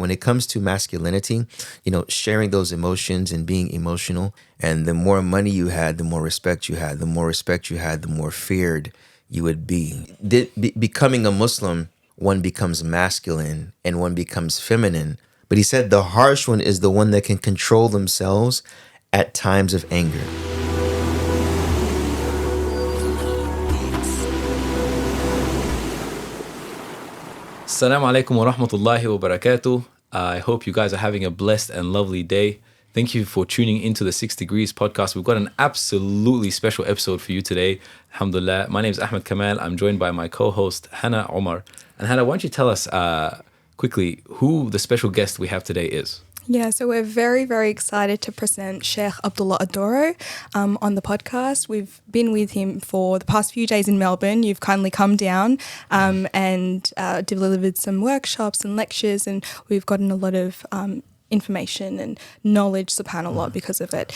when it comes to masculinity, sharing those emotions and being emotional, and the more money you had, the more respect you had. The more respect you had, the more feared you would be. Becoming a Muslim, one becomes masculine and one becomes feminine. But he said the harsh one is the one that can control themselves at times of anger. Assalamu alaikum wa rahmatullahi wa barakatuh. I hope you guys are having a blessed and lovely day. Thank you for tuning into the 6 Degrees podcast. We've got an absolutely special episode for you today. Alhamdulillah. My name is Ahmed Kamal. I'm joined by my co-host, Hannah Omar. And Hannah, why don't you tell us quickly who the special guest we have today is? Yeah, so we're very, very excited to present Sh Abdullah Oduro on the podcast. We've been with him for the past few days in Melbourne. You've kindly come down and delivered some workshops and lectures, and we've gotten a lot of information and knowledge, subhanAllah, because of it.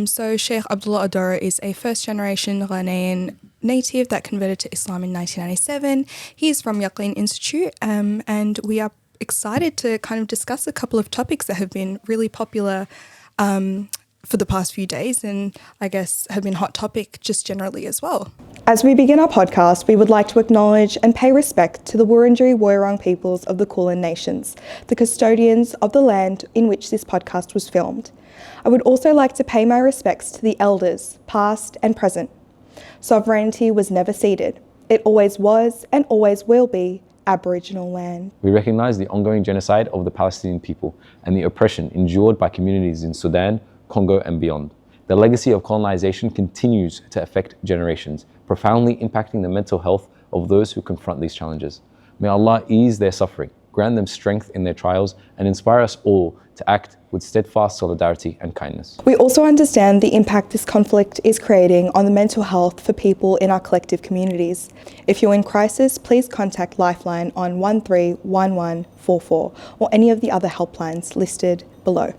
So Sheikh Abdullah Oduro is a first-generation Ghanaian native that converted to Islam in 1997. He is from Yaqeen Institute, and we are excited to kind of discuss a couple of topics that have been really popular for the past few days, and I guess have been hot topic just generally as well. As we begin our podcast, we would like to acknowledge and pay respect to the Wurundjeri Woiwurrung peoples of the Kulin Nations, the custodians of the land in which this podcast was filmed. I would also like to pay my respects to the elders, past and present. Sovereignty was never ceded. It always was and always will be Aboriginal land. We recognise the ongoing genocide of the Palestinian people and the oppression endured by communities in Sudan, Congo and beyond. The legacy of colonisation continues to affect generations, profoundly impacting the mental health of those who confront these challenges. May Allah ease their suffering, grant them strength in their trials, and inspire us all to act with steadfast solidarity and kindness. We also understand the impact this conflict is creating on the mental health for people in our collective communities. If you're in crisis, please contact Lifeline on 131144 or any of the other helplines listed below.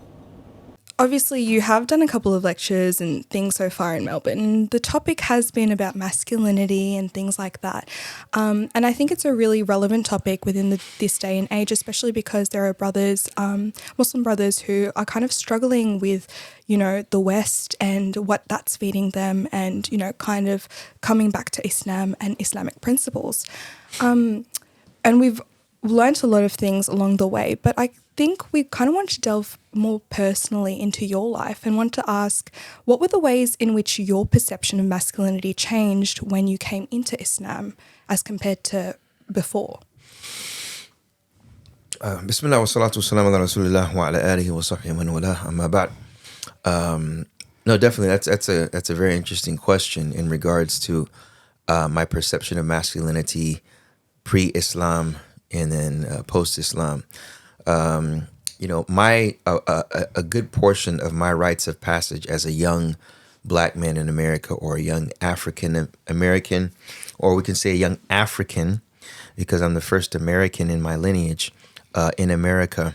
Obviously, you have done a couple of lectures and things so far in Melbourne. The topic has been about masculinity and things like that. And I think it's a really relevant topic within this day and age, especially because there are brothers, Muslim brothers, who are kind of struggling with, the West and what that's feeding them and, kind of coming back to Islam and Islamic principles. And we've learned a lot of things along the way, but I think we kind of want to delve more personally into your life and want to ask, what were the ways in which your perception of masculinity changed when you came into Islam as compared to before? Bismillah wa salatu wa salam ala rasulillah wa ala alihi wa sahbihi man wala amma ba'd. No, definitely that's a very interesting question in regards to my perception of masculinity pre-Islam and then post-Islam. My a good portion of my rites of passage as a young black man in America, or a young African American, or we can say a young African, because I'm the first American in my lineage in America,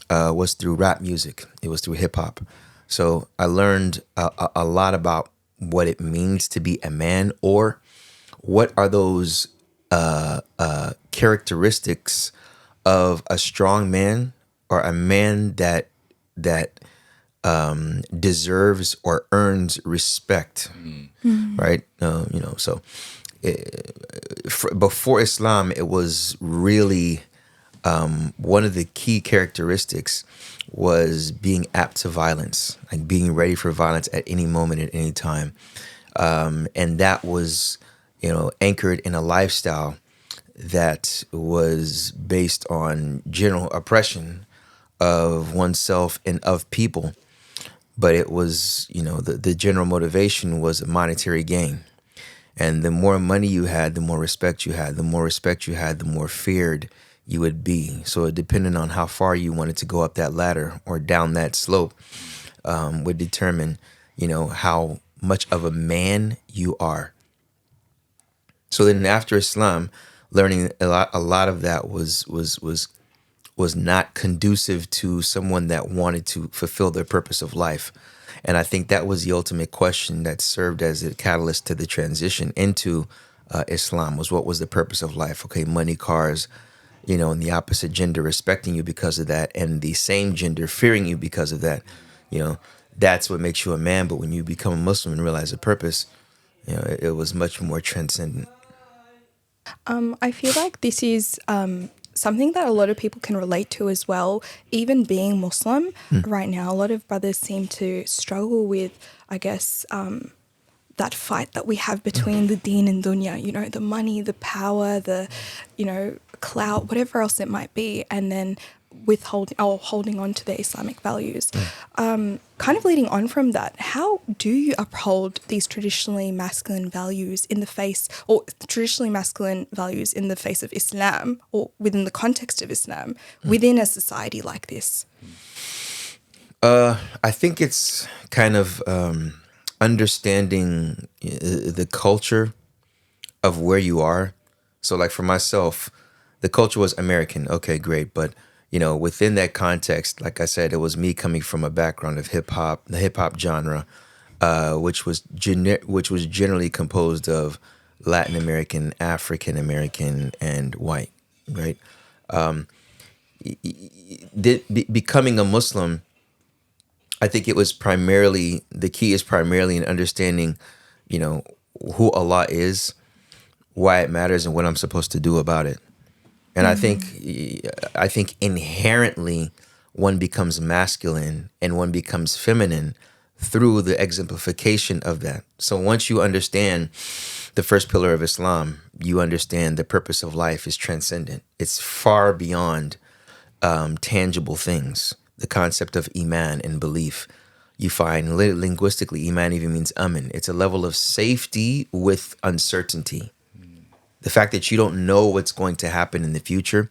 was through rap music. It was through hip hop. So I learned a lot about what it means to be a man, or what are those characteristics of a strong man, or a man that deserves or earns respect, right? So before Islam, it was really one of the key characteristics was being apt to violence, like being ready for violence at any moment, at any time, and that was anchored in a lifestyle that was based on general oppression of oneself and of people. But it was, the general motivation was monetary gain. And the more money you had, the more respect you had. The more respect you had, the more feared you would be. So it depended on how far you wanted to go up that ladder or down that slope would determine, how much of a man you are. So then after Islam, learning a lot of that was not conducive to someone that wanted to fulfill their purpose of life. And I think that was the ultimate question that served as a catalyst to the transition into Islam, was what was the purpose of life? Okay, money, cars, and the opposite gender respecting you because of that, and the same gender fearing you because of that, that's what makes you a man. But when you become a Muslim and realize the purpose, it was much more transcendent. I feel like this is something that a lot of people can relate to as well. Even being Muslim right now, a lot of brothers seem to struggle with, I guess, that fight that we have between the deen and dunya, the money, the power, the, clout, whatever else it might be, and then holding on to their Islamic values. Kind of leading on from that, how do you uphold these traditionally masculine values in the face of Islam, or within the context of Islam, within a society like this? I think it's kind of understanding the culture of where you are. So like for myself, the culture was American. Okay, great. But, within that context, like I said, it was me coming from a background of hip hop, the hip hop genre, which was generally composed of Latin American, African American, and white, right? Becoming a Muslim, I think the key is primarily in understanding, who Allah is, why it matters, and what I'm supposed to do about it. And I think inherently one becomes masculine and one becomes feminine through the exemplification of that. So once you understand the first pillar of Islam, you understand the purpose of life is transcendent. It's far beyond tangible things. The concept of iman and belief, you find linguistically, iman even means amin. It's a level of safety with uncertainty. The fact that you don't know what's going to happen in the future,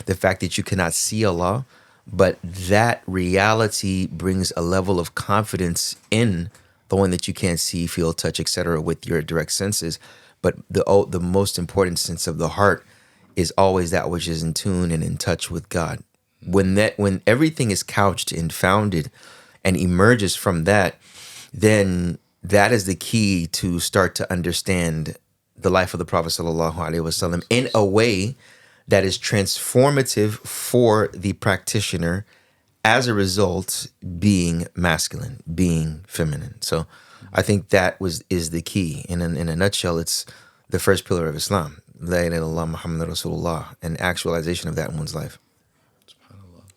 the fact that you cannot see Allah, but that reality brings a level of confidence in the one that you can't see, feel, touch, etc. with your direct senses. But the most important sense of the heart is always that which is in tune and in touch with God. When everything is couched and founded and emerges from that, then that is the key to start to understand the life of the Prophet sallallahu alaihi wasallam in a way that is transformative for the practitioner, as a result being masculine, being feminine. So I think that is the key. In a nutshell, it's the first pillar of Islam, La ilaha illallah Muhammad Rasulullah, an actualization of that in one's life.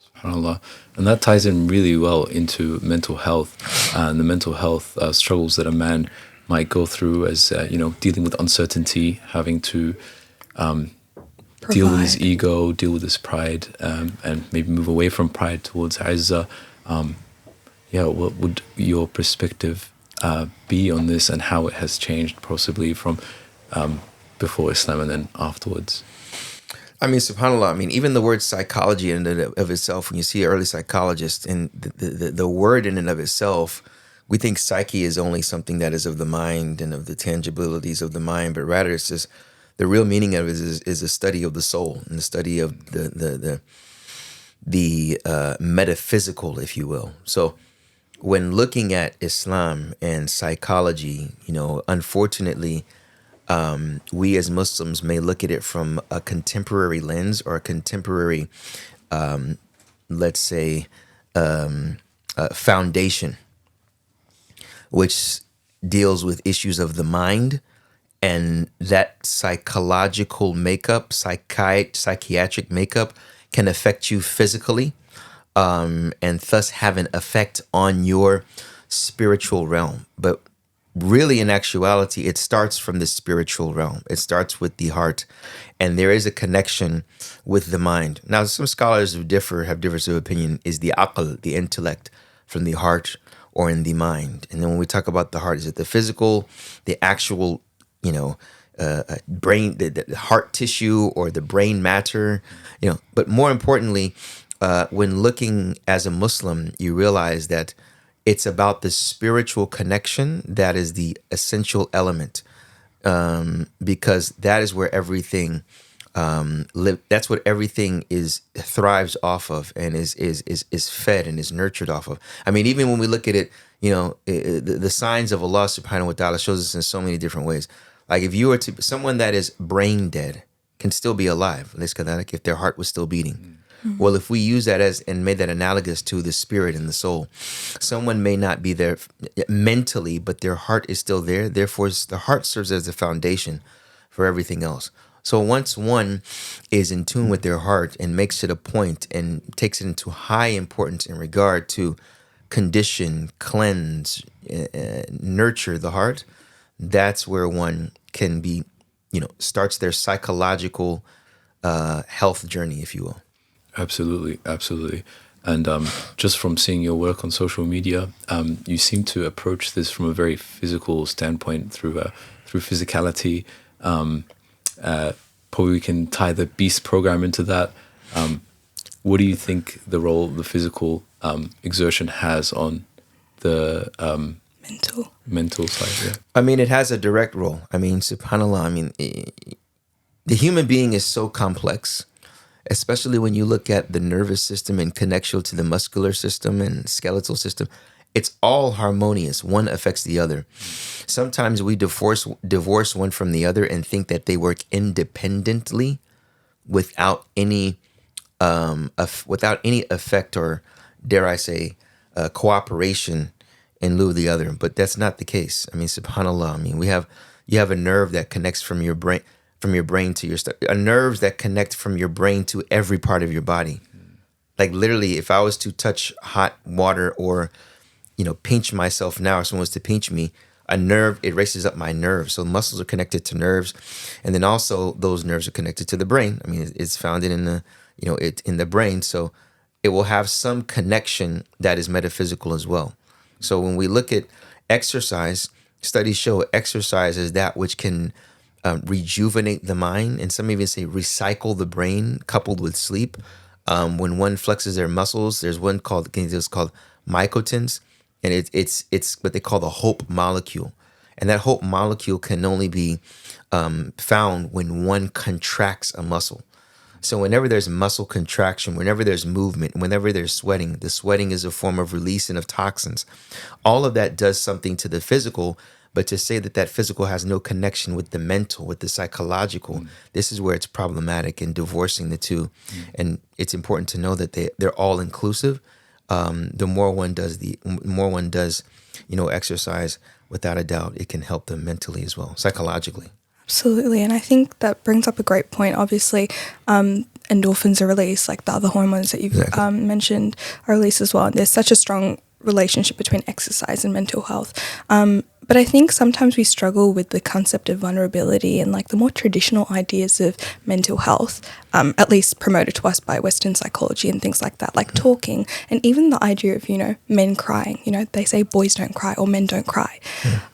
SubhanAllah. And that ties in really well into mental health and the mental health struggles that a man might go through as, dealing with uncertainty, having to deal with his ego, deal with his pride, and maybe move away from pride towards izzah. What would your perspective be on this, and how it has changed possibly from before Islam and then afterwards? I mean, subhanAllah, even the word psychology in and of itself, when you see an early psychologist, and the word in and of itself, we think psyche is only something that is of the mind and of the tangibilities of the mind, but rather it's just the real meaning of it is a study of the soul and the study of the metaphysical, if you will. So when looking at Islam and psychology, unfortunately, we as Muslims may look at it from a contemporary lens or a contemporary, let's say, foundation, which deals with issues of the mind, and that psychological makeup, psychiatric makeup can affect you physically, and thus have an effect on your spiritual realm. But really, in actuality, it starts from the spiritual realm. It starts with the heart, and there is a connection with the mind. Now, some scholars have difference of opinion. Is the aql, the intellect, from the heart or in the mind? And then when we talk about the heart, is it the physical, the actual, brain, the heart tissue, or the brain matter? But more importantly, when looking as a Muslim, you realize that it's about the spiritual connection that is the essential element, because that is where everything that's what everything thrives off of, and is fed and is nurtured off of. Even when we look at it, the signs of Allah subhanahu wa ta'ala shows us in so many different ways. Like if you were to someone that is brain dead, can still be alive, if their heart was still beating. Well, if we use that as and made that analogous to the spirit and the soul, someone may not be there mentally, but their heart is still there. Therefore, the heart serves as the foundation for everything else. So once one is in tune with their heart and makes it a point and takes it into high importance in regard to condition, cleanse, nurture the heart, that's where one can be, starts their psychological health journey, if you will. Absolutely, absolutely. And just from seeing your work on social media, you seem to approach this from a very physical standpoint through physicality. Probably we can tie the Beast program into that. What do you think the role the physical exertion has on the mental side? Yeah. I mean, it has a direct role. I mean, subhanAllah, the human being is so complex, especially when you look at the nervous system in connection to the muscular system and skeletal system. It's all harmonious. One affects the other. Sometimes we divorce one from the other and think that they work independently without any effect or, dare I say, cooperation in lieu of the other. But that's not the case. I mean, subhanAllah. I mean, you have a nerve that connects from your brain to your nerves that connect from your brain to every part of your body. Like literally, if I was to touch hot water or, pinch myself now, or someone was to pinch me, a nerve, it races up my nerves. So muscles are connected to nerves. And then also those nerves are connected to the brain. I mean, it's founded in in the brain. So it will have some connection that is metaphysical as well. So when we look at exercise, studies show exercise is that which can rejuvenate the mind, and some even say recycle the brain, coupled with sleep. When one flexes their muscles, there's one called mycotins, and it's what they call the hope molecule, and that hope molecule can only be found when one contracts a muscle. So whenever there's muscle contraction, whenever there's movement, whenever there's sweating, the sweating is a form of releasing of toxins. All of that does something to the physical. But to say that physical has no connection with the mental, with the psychological, this is where it's problematic in divorcing the two. And it's important to know that they're all inclusive. The more one does, exercise, without a doubt, it can help them mentally as well, psychologically. Absolutely. And I think that brings up a great point. Obviously, endorphins are released, like the other hormones that you've mentioned are released as well. And there's such a strong relationship between exercise and mental health. But I think sometimes we struggle with the concept of vulnerability and like the more traditional ideas of mental health, at least promoted to us by Western psychology and things like that, like talking, and even the idea of, men crying. They say boys don't cry or men don't cry.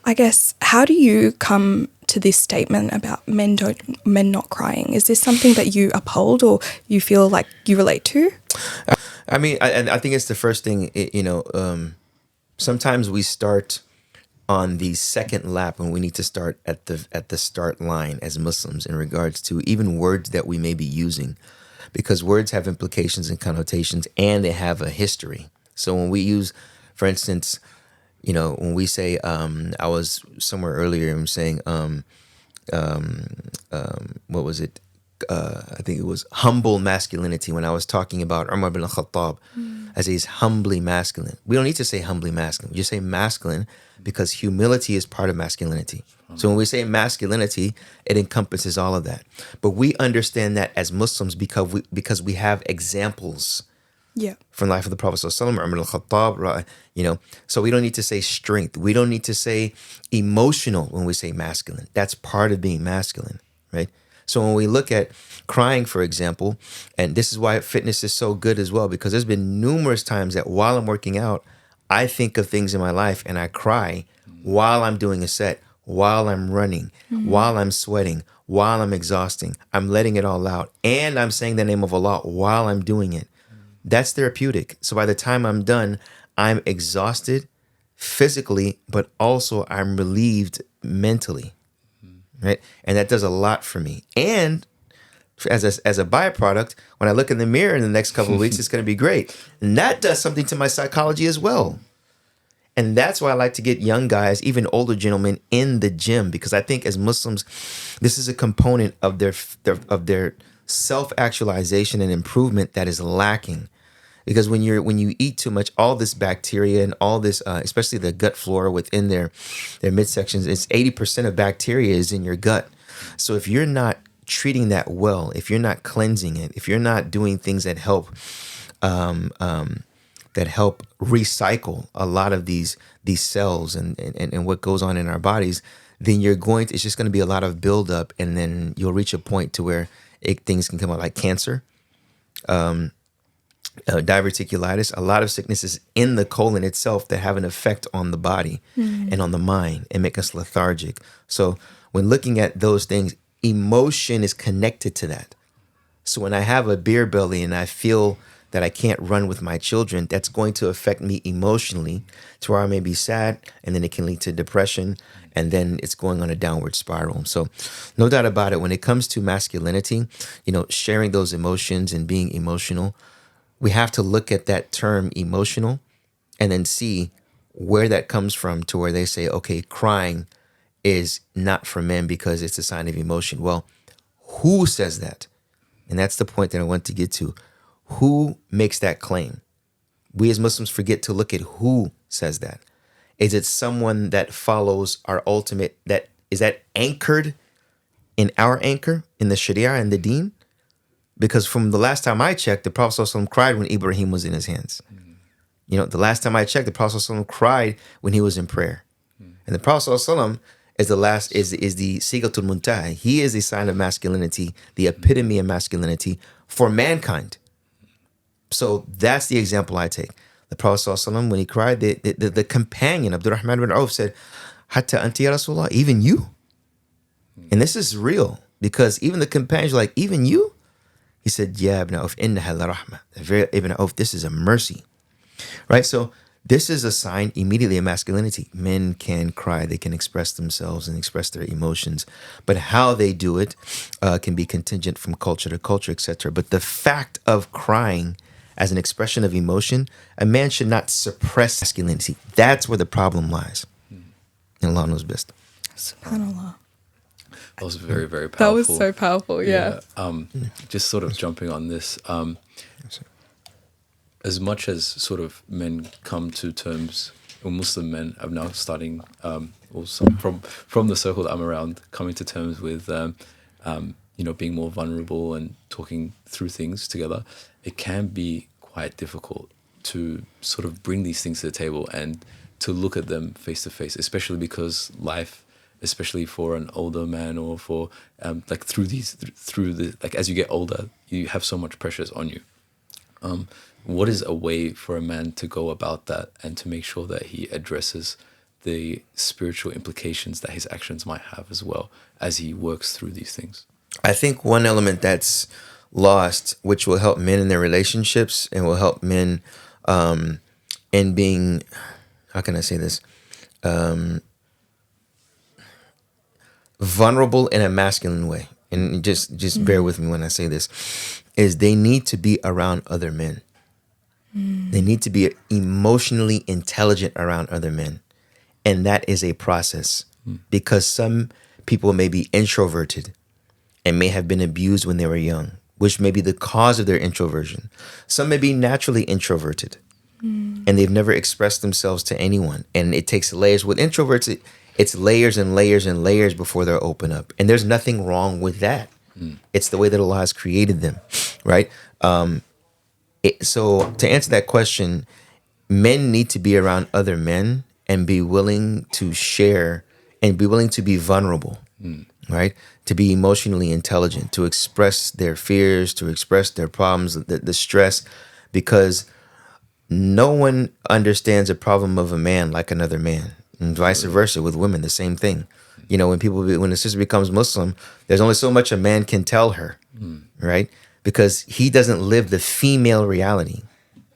I guess, how do you come to this statement about men not crying? Is this something that you uphold or you feel like you relate to? I mean, I think it's the first thing, sometimes we start on the second lap when we need to start at the start line as Muslims in regards to even words that we may be using, because words have implications and connotations and they have a history. So when we use, for instance, when we say, I was somewhere earlier and saying, what was it? I think it was humble masculinity when I was talking about Umar bin al-Khattab as he's humbly masculine. We don't need to say humbly masculine. We just say masculine because humility is part of masculinity. So when we say masculinity, it encompasses all of that. But we understand that as Muslims because we have examples from the life of the Prophet Umar bin al-Khattab, So we don't need to say strength. We don't need to say emotional when we say masculine. That's part of being masculine, right? So when we look at crying, for example, and this is why fitness is so good as well, because there's been numerous times that while I'm working out, I think of things in my life and I cry while I'm doing a set, while I'm running, while I'm sweating, while I'm exhausting. I'm letting it all out. And I'm saying the name of Allah while I'm doing it. That's therapeutic. So by the time I'm done, I'm exhausted physically, but also I'm relieved mentally. Right. And that does a lot for me. And as a byproduct, when I look in the mirror in the next couple of weeks, it's going to be great. And that does something to my psychology as well. And that's why I like to get young guys, even older gentlemen, in the gym, because I think as Muslims, this is a component of their self-actualization and improvement that is lacking. Because when you eat too much, all this bacteria and all this, especially the gut flora within their midsections, it's 80% of bacteria is in your gut. So if you're not treating that well, if you're not cleansing it, if you're not doing things that help recycle a lot of these cells and what goes on in our bodies, then it's just going to be a lot of buildup, and then you'll reach a point to where things can come out like cancer, diverticulitis, a lot of sicknesses in the colon itself that have an effect on the body and on the mind and make us lethargic. So when looking at those things, emotion is connected to that. So when I have a beer belly and I feel that I can't run with my children, that's going to affect me emotionally to where I may be sad, and then it can lead to depression, and then it's going on a downward spiral. So no doubt about it, when it comes to masculinity, sharing those emotions and being emotional, we have to look at that term emotional and then see where that comes from, to where they say, okay, crying is not for men because it's a sign of emotion. Well, who says that? And that's the point that I want to get to. Who makes that claim? We as Muslims forget to look at who says that. Is it someone that follows our ultimate, is that anchored in our anchor, in the Sharia and the Deen? Because from the last time I checked, the Prophet ﷺ cried when Ibrahim was in his hands. The last time I checked, the Prophet ﷺ cried when he was in prayer. And the Prophet ﷺ is the Sigatul Muntaha. He is a sign of masculinity, the epitome of masculinity for mankind. So that's the example I take. The Prophet ﷺ, when he cried, the companion, Abdurrahman bin Auf, said, Hatta anti ya Rasulullah, even you? And this is real, because even the companions were like, even you? He said, Ya ibn Auf, innaha la rahmah. Ibn Auf, this is a mercy. Right? So this is a sign immediately of masculinity. Men can cry, they can express themselves and express their emotions, but how they do it can be contingent from culture to culture, etc. But the fact of crying as an expression of emotion, a man should not suppress masculinity. That's where the problem lies. And Allah knows best. SubhanAllah. That was very, very powerful. That was so powerful, yeah. Just sort of jumping on this, as much as sort of men come to terms, or Muslim men are now starting, also from the circle that I'm around, coming to terms with, being more vulnerable and talking through things together, it can be quite difficult to sort of bring these things to the table and to look at them face to face, especially because life, especially for an older man, or for as you get older, you have so much pressures on you. What is a way for a man to go about that and to make sure that he addresses the spiritual implications that his actions might have as well as he works through these things? I think one element that's lost, which will help men in their relationships and will help men in being, how can I say this? Vulnerable in a masculine way. And just bear with me when I say this, is they need to be around other men. They need to be emotionally intelligent around other men. And that is a process, because some people may be introverted and may have been abused when they were young, which may be the cause of their introversion. Some may be naturally introverted and they've never expressed themselves to anyone. And it takes layers. With introverts, it's layers and layers and layers before they'll open up. And there's nothing wrong with that. It's the way that Allah has created them, right? So to answer that question, men need to be around other men and be willing to share and be willing to be vulnerable, right? To be emotionally intelligent, to express their fears, to express their problems, the stress, because no one understands a problem of a man like another man, and vice versa with women, the same thing. When a sister becomes Muslim, there's only so much a man can tell her, right? Because he doesn't live the female reality.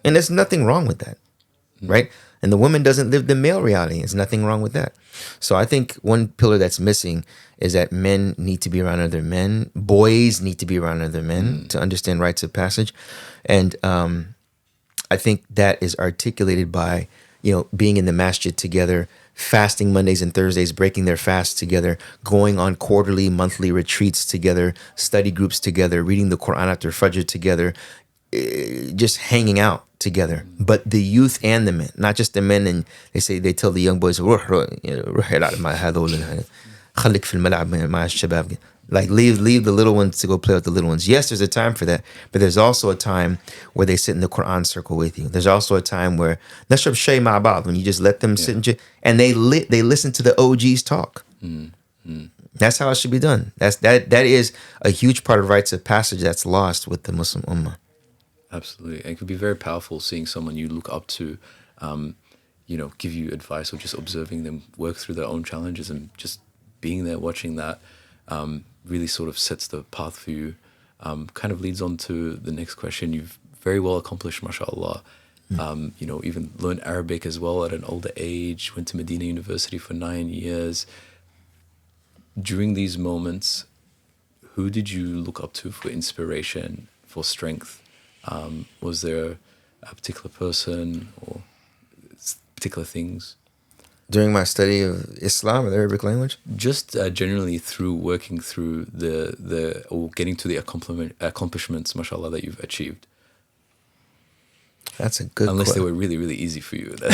And there's nothing wrong with that, right? And the woman doesn't live the male reality. There's nothing wrong with that. So I think one pillar that's missing is that men need to be around other men. Boys need to be around other men to understand rites of passage. And I think that is articulated by, being in the masjid together, fasting Mondays and Thursdays, breaking their fast together, going on quarterly, monthly retreats together, study groups together, reading the Quran after Fajr together, just hanging out together. But the youth and the men, not just the men. And they tell the young boys, like leave the little ones to go play with the little ones. Yes, there's a time for that, but there's also a time where they sit in the Quran circle with you. There's also a time where nashrab shay ma'bad, when you just let them sit and they listen to the OGs talk. That's how it should be done. That is a huge part of rites of passage that's lost with the Muslim Ummah. Absolutely. And it could be very powerful seeing someone you look up to, give you advice, or just observing them work through their own challenges, and just being there, watching that, really sort of sets the path for you. Kind of leads on to the next question. You've very well accomplished, mashallah. Even learned Arabic as well at an older age, went to Medina University for 9 years. During these moments, who did you look up to for inspiration, for strength? Was there a particular person or particular things? During my study of Islam or the Arabic language? Just generally through working through or getting to the accomplishments, mashallah, that you've achieved. That's a good Unless they were really, really easy for you. The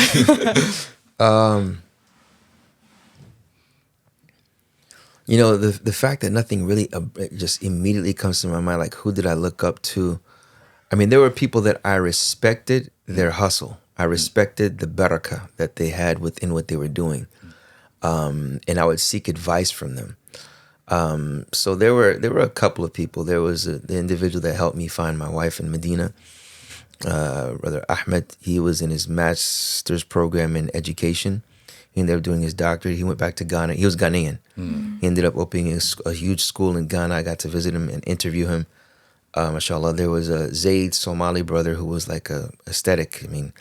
fact that nothing really just immediately comes to my mind, like who did I look up to? I mean, there were people that I respected their hustle. I respected the barakah that they had within what they were doing. And I would seek advice from them. So there were a couple of people. There was the individual that helped me find my wife in Medina, Brother Ahmed. He was in his master's program in education. He ended up doing his doctorate. He went back to Ghana. He was Ghanaian. He ended up opening a huge school in Ghana. I got to visit him and interview him. Mashallah, there was a Zayd Somali brother who was like a aesthetic. I mean,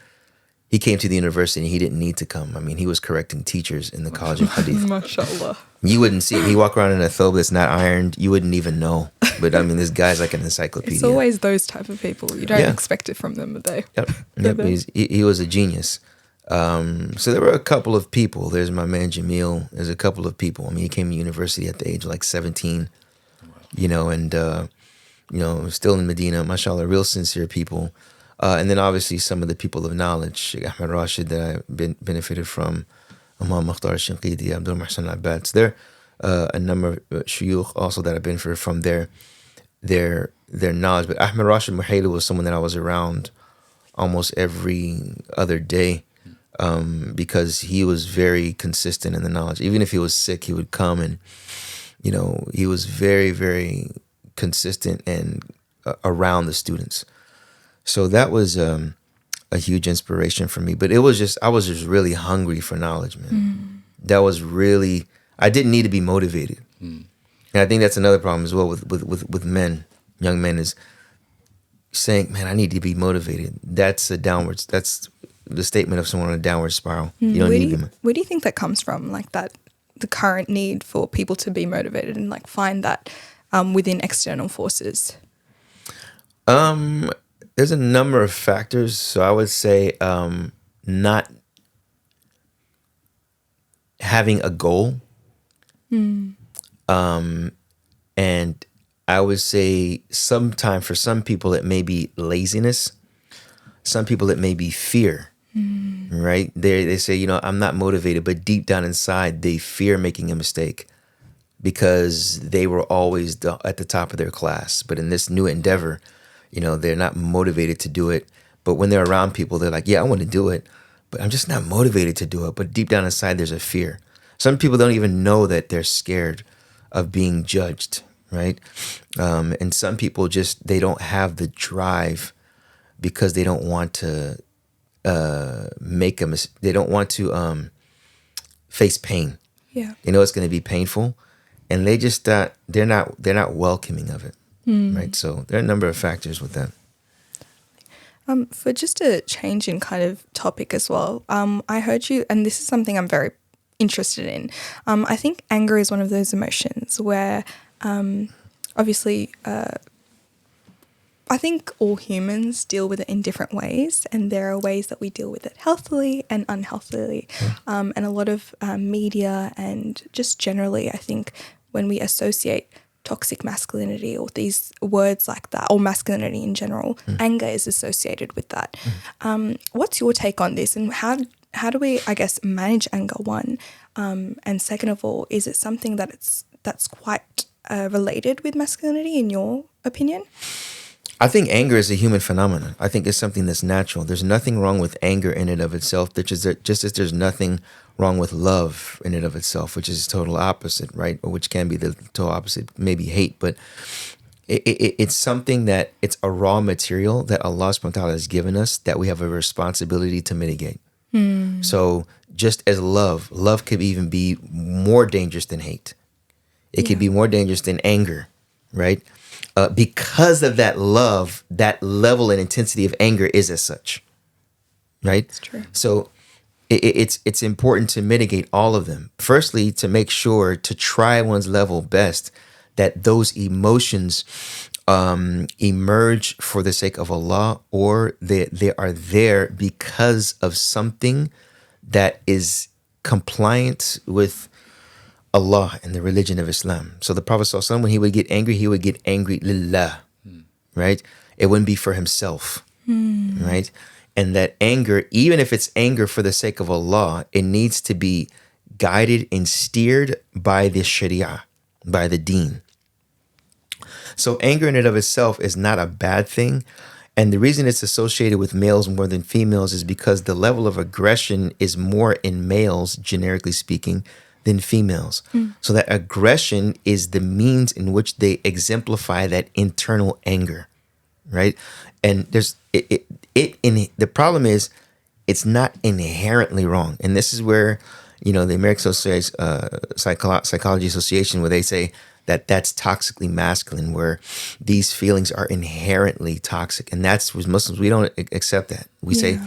he came to the university and he didn't need to come. I mean, he was correcting teachers in the College of Hadith. Mashallah. You wouldn't see him. He walked around in a thobe that's not ironed. You wouldn't even know. But I mean, this guy's like an encyclopedia. It's always those type of people. You don't expect it from them, but they. Yep. He was a genius. So there were a couple of people. There's my man Jamil. There's a couple of people. I mean, he came to university at the age of like 17, and still in Medina, mashallah, real sincere people. And then obviously some of the people of knowledge, Sheikh Ahmed Rashid, that I benefited from, Imam Mukhtar Shinqiti, Abdul Muhsin Abbad. So there a number of shuyukh also that I benefited from their knowledge. But Ahmed Rashid Muhaila was someone that I was around almost every other day, because he was very consistent in the knowledge. Even if he was sick, he would come, and he was very, very consistent and around the students. So that was a huge inspiration for me. But I was just really hungry for knowledge, man. That was really, I didn't need to be motivated. And I think that's another problem as well with men, young men, is saying, man, I need to be motivated. That's the statement of someone on a downward spiral. You don't need to be. Where do you think that comes from? Like that, the current need for people to be motivated and like find that within external forces? There's a number of factors. So I would say not having a goal. And I would say sometime for some people it may be laziness. Some people it may be fear. Right? They say, I'm not motivated, but deep down inside they fear making a mistake because they were always at the top of their class. But in this new endeavor, they're not motivated to do it. But when they're around people, they're like, yeah, I want to do it, but I'm just not motivated to do it. But deep down inside, there's a fear. Some people don't even know that they're scared of being judged, right? And some people they don't have the drive because they don't want to make a mistake. They don't want to face pain. Yeah. It's going to be painful, and they just they're not welcoming of it. Right, so there are a number of factors with that. For just a change in kind of topic as well, I heard you, and this is something I'm very interested in. I think anger is one of those emotions where, obviously, I think all humans deal with it in different ways, and there are ways that we deal with it healthily and unhealthily. And a lot of media and just generally, I think, when we associate toxic masculinity or these words like that, or masculinity in general, anger is associated with that. What's your take on this, and how do we, I guess, manage anger, one? And second of all, is it something that's quite related with masculinity in your opinion? I think anger is a human phenomenon. I think it's something that's natural. There's nothing wrong with anger in and of itself, just as there's nothing wrong with love in and of itself, which is total opposite, right? Or which can be the total opposite, maybe hate. But it's something that it's a raw material that Allah subhanahu wa ta'ala has given us that we have a responsibility to mitigate. So just as love could even be more dangerous than hate. It could be more dangerous than anger, right? Because of that love, that level and intensity of anger is as such, right? It's true. So it's important to mitigate all of them. Firstly, to make sure to try one's level best that those emotions emerge for the sake of Allah, or they are there because of something that is compliant with Allah and the religion of Islam. So the Prophet ﷺ, when he would get angry lillah, right? It wouldn't be for himself, right? And that anger, even if it's anger for the sake of Allah, it needs to be guided and steered by the Sharia, by the Deen. So anger in and of itself is not a bad thing. And the reason it's associated with males more than females is because the level of aggression is more in males, generically speaking, than females. So that aggression is the means in which they exemplify that internal anger, right? And there's the problem is it's not inherently wrong. And this is where, the American Psychology Association, where they say that that's toxically masculine, where these feelings are inherently toxic. And that's with Muslims, we don't accept that. We say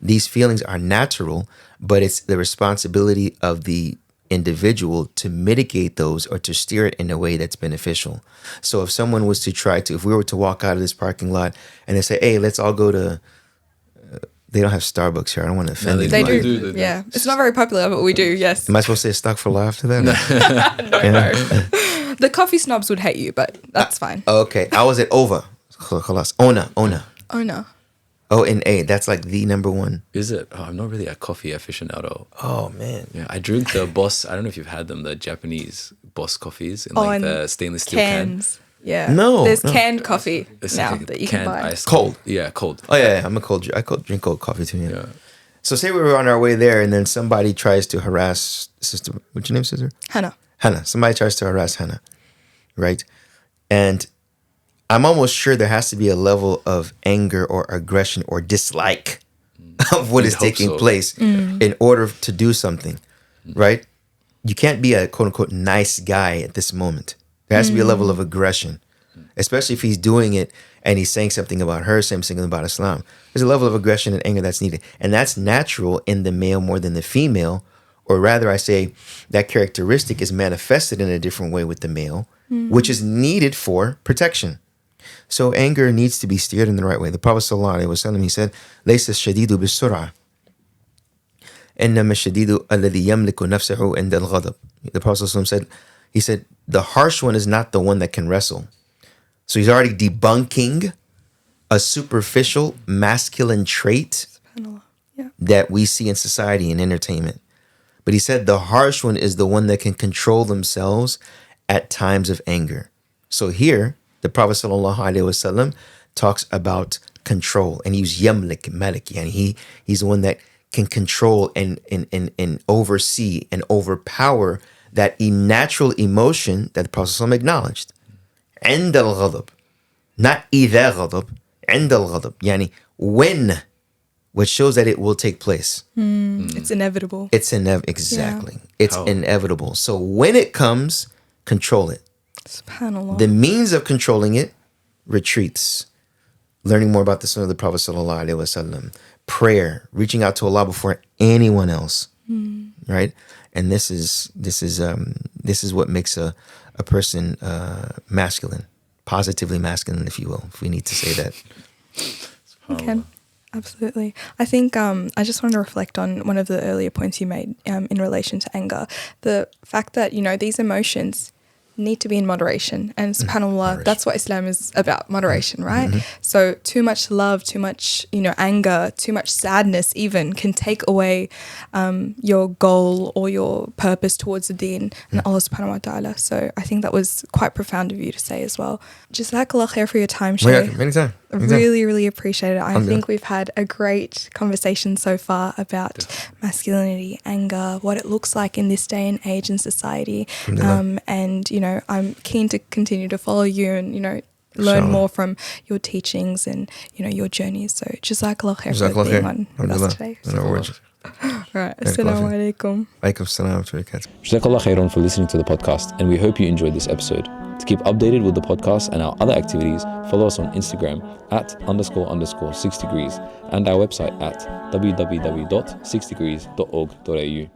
these feelings are natural, but it's the responsibility of the individual to mitigate those or to steer it in a way that's beneficial. So if someone was to if we were to walk out of this parking lot and they say, hey, let's all go to, they don't have Starbucks here. I don't want to offend They anybody. do. Yeah. It's not very popular, but we do, yes. Am I supposed to say stock for life to that? No. The coffee snobs would hate you, but that's fine. Okay. I was at Ona. Oh, no. ONA. That's like the number one. Is it? Oh, I'm not really a coffee aficionado. Oh, man. Yeah, I drink the Boss. I don't know if you've had them, the Japanese Boss coffees in like the stainless steel cans. Yeah. No. There's canned coffee It's now like that you can buy. iced Cold. Yeah, cold. Oh, yeah. I drink cold coffee too. Yeah. So say we were on our way there and then somebody tries to harass sister. What's your name, sister? Hannah. Somebody tries to harass Hannah, right? And I'm almost sure there has to be a level of anger or aggression or dislike of what is taking place in order to do something, right? You can't be a quote unquote nice guy at this moment. There has to be a level of aggression, especially if he's doing it and he's saying something about her, saying something about Islam. There's a level of aggression and anger that's needed. And that's natural in the male more than the female. Or rather, I say that characteristic is manifested in a different way with the male, which is needed for protection. So anger needs to be steered in the right way. The Prophet ﷺ, he said, لَيْسَ الشَّدِيدُ بِالسُّرْعَةِ إِنَّمَا الشَّدِيدُ الَّذِي يَمْلِكُ نَفْسَهُ عِنْدَ الْغَضَبِ. The Prophet ﷺ said, the harsh one is not the one that can wrestle. So he's already debunking a superficial masculine trait that we see in society and entertainment. But he said the harsh one is the one that can control themselves at times of anger. So here, the Prophet ﷺ talks about control, and he used yamlik, malik, and he's the one that can control and oversee and overpower that natural emotion that the Prophet ﷺ acknowledged. عند الغضب, not إذا غضب, عند الغضب, يعني when, which shows that it will take place. It's inevitable. It's exactly. Yeah. It's inevitable. So when it comes, control it. SubhanAllah. The means of controlling it, retreats, learning more about the Sunnah of the Prophet ﷺ, prayer, reaching out to Allah before anyone else, right? And this is what makes a person masculine. positively masculine, if you will, if we need to say that. Okay. Absolutely. I think I just want to reflect on one of the earlier points you made in relation to anger. The fact that, these emotions need to be in moderation. And subhanAllah, that's what Islam is about, moderation, right? So too much love, too much, anger, too much sadness even can take away your goal or your purpose towards the deen and Allah subhanahu wa ta'ala. So I think that was quite profound of you to say as well. Jazakallah khair for your time, Shaykh. Anytime. Really, really appreciate it. I think we've had a great conversation so far about masculinity, anger, what it looks like in this day and age in society. And, I'm keen to continue to follow you and, learn more from your teachings and, your journeys. So Jazakallah khair for being on with us today. Right. Assalamu alaikum. Alaikum salam wa barakatuh. Jazakallah khairan for listening to the podcast, and we hope you enjoyed this episode. To keep updated with the podcast and our other activities, follow us on Instagram @__6 degrees and our website at www.6degrees.org.au.